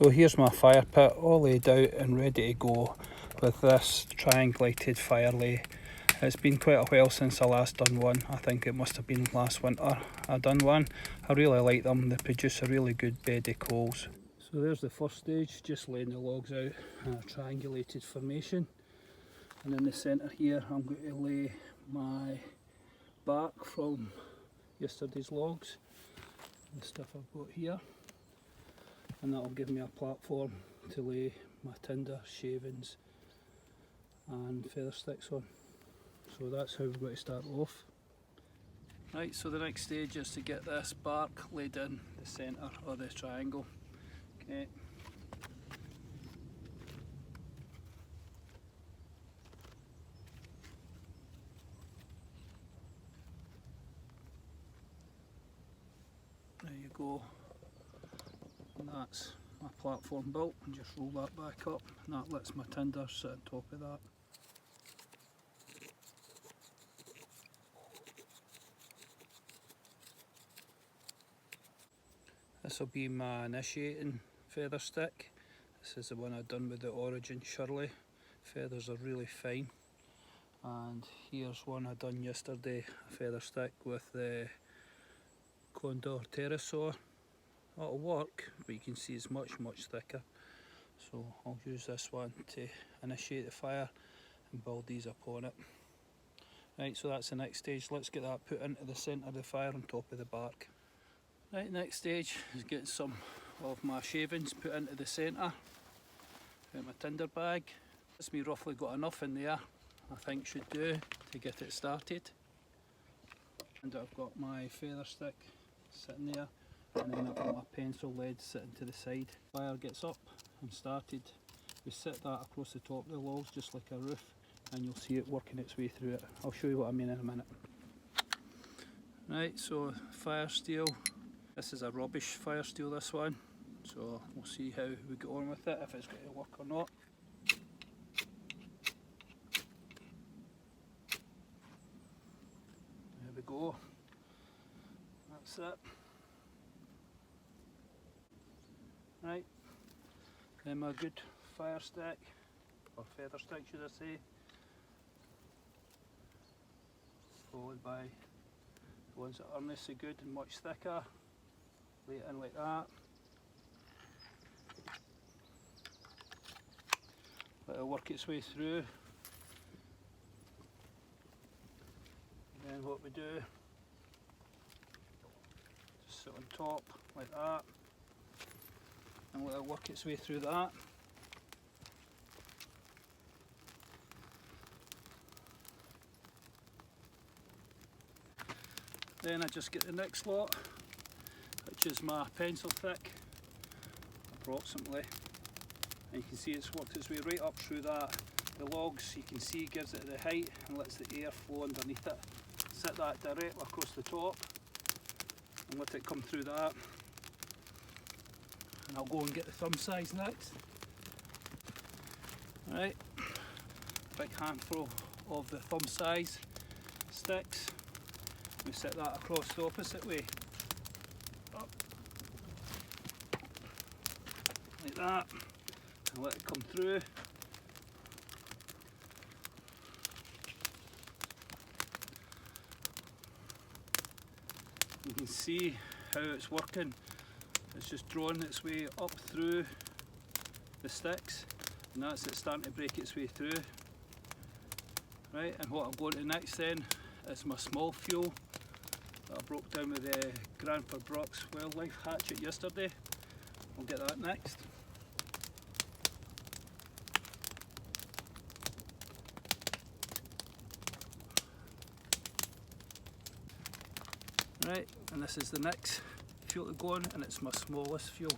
So here's my fire pit all laid out and ready to go with this triangulated fire lay. It's been quite a while since I last done one. I think it must have been last winter I done one. I really like them, they produce a really good bed of coals. So there's the first stage, just laying the logs out in a triangulated formation. And in the centre here I'm going to lay my bark from yesterday's logs, the stuff I've got here. And that'll give me a platform to lay my tinder, shavings and feather sticks on. So that's how we're going to start off. Right, so the next stage is to get this bark laid in the centre of the triangle. Okay. There you go. And that's my platform built, and just roll that back up and that lets my tinder sit on top of that. This will be my initiating feather stick. This is the one I've done with the Origin Shirley. Feathers are really fine. And here's one I done yesterday, a feather stick with the Condor Pterosaur. That'll work, but you can see it's much thicker. So I'll use this one to initiate the fire and build these upon it. Right, so that's the next stage. Let's get that put into the centre of the fire on top of the bark. Right, next stage is getting some of my shavings put into the centre. Out my tinder bag. That's me roughly got enough in there, I think should do, to get it started. And I've got my feather stick sitting there, and then I've got my pencil lead sitting to the side. Fire gets up and started. We set that across the top of the logs just like a roof, and you'll see it working its way through it. I'll show you what I mean in a minute. Right, so fire steel. This is a rubbish fire steel, this one. So we'll see how we get on with it, if it's going to work or not. There we go. That's it. Right. Then my good fire stick, or feather stick should I say. Followed by the ones that aren't so good and much thicker. Lay it in like that. Let it work its way through. And then what we do, just sit on top like that. And let it work its way through that. Then I just get the next lot, which is my pencil thick, approximately. And you can see it's worked its way right up through that. The logs, you can see, gives it the height and lets the air flow underneath it. Set that directly across the top and let it come through that. And I'll go and get the thumb size next. Right, big handful of the thumb size sticks. We set that across the opposite way. Up. Like that. And let it come through. You can see how it's working. It's just drawing its way up through the sticks, and that's it starting to break its way through. Right, and what I'm going to next then is my small fuel that I broke down with the Granford Brooks wildlife hatchet yesterday. I'll get that next. Right, and this is the next fuel to go on, and it's my smallest fuel.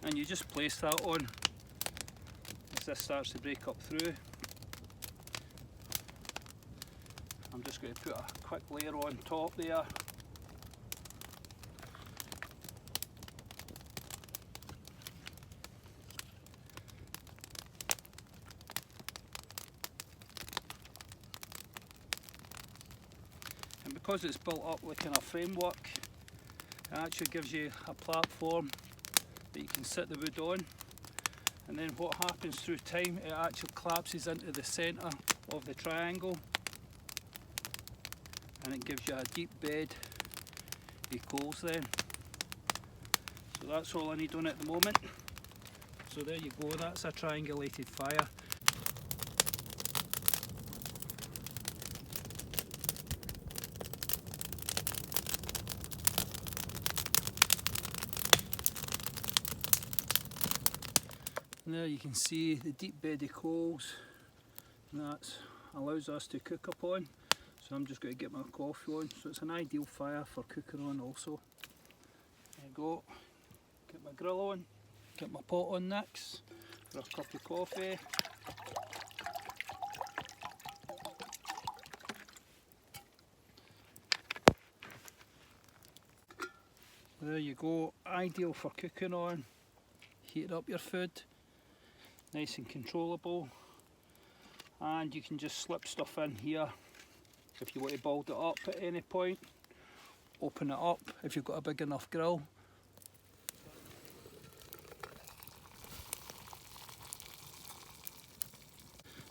And you just place that on as this starts to break up through. I'm just going to put a quick layer on top there. And because it's built up like in a framework, It actually gives you a platform that you can sit the wood on, and then what happens through time, it actually collapses into the centre of the triangle and it gives you a deep bed of coals then. So that's all I need on it at the moment. So there you go, that's a triangulated fire. And there you can see the deep bed of coals, and that allows us to cook upon. So I'm just going to get my coffee on, so it's an ideal fire for cooking on also. There you go, get my grill on, get my pot on next for a cup of coffee. There you go, ideal for cooking on, heat up your food, nice and controllable, and you can just slip stuff in here if you want to build it up at any point. Open it up if you've got a big enough grill.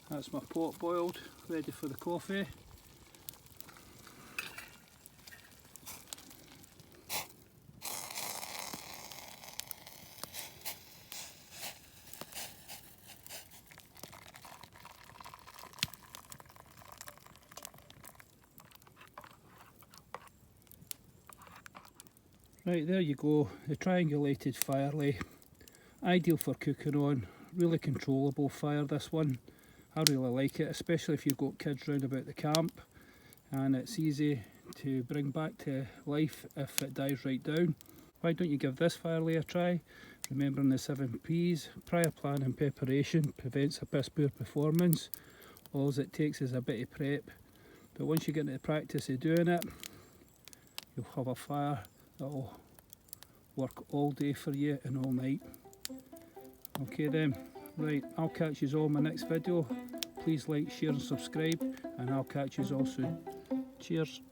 That's my pot boiled, ready for the coffee. Right, there you go, the triangulated fire lay. Ideal for cooking on, really controllable fire this one. I really like it, especially if you've got kids round about the camp, and it's easy to bring back to life if it dies right down. Why don't you give this fire lay a try? Remembering the 7 P's, prior plan and preparation prevents a piss poor performance. All it takes is a bit of prep, but once you get into the practice of doing it, you'll have a fire that'll work all day for you and all night. Okay then, right, I'll catch you all in my next video. Please like, share and subscribe, and I'll catch you all soon. Cheers.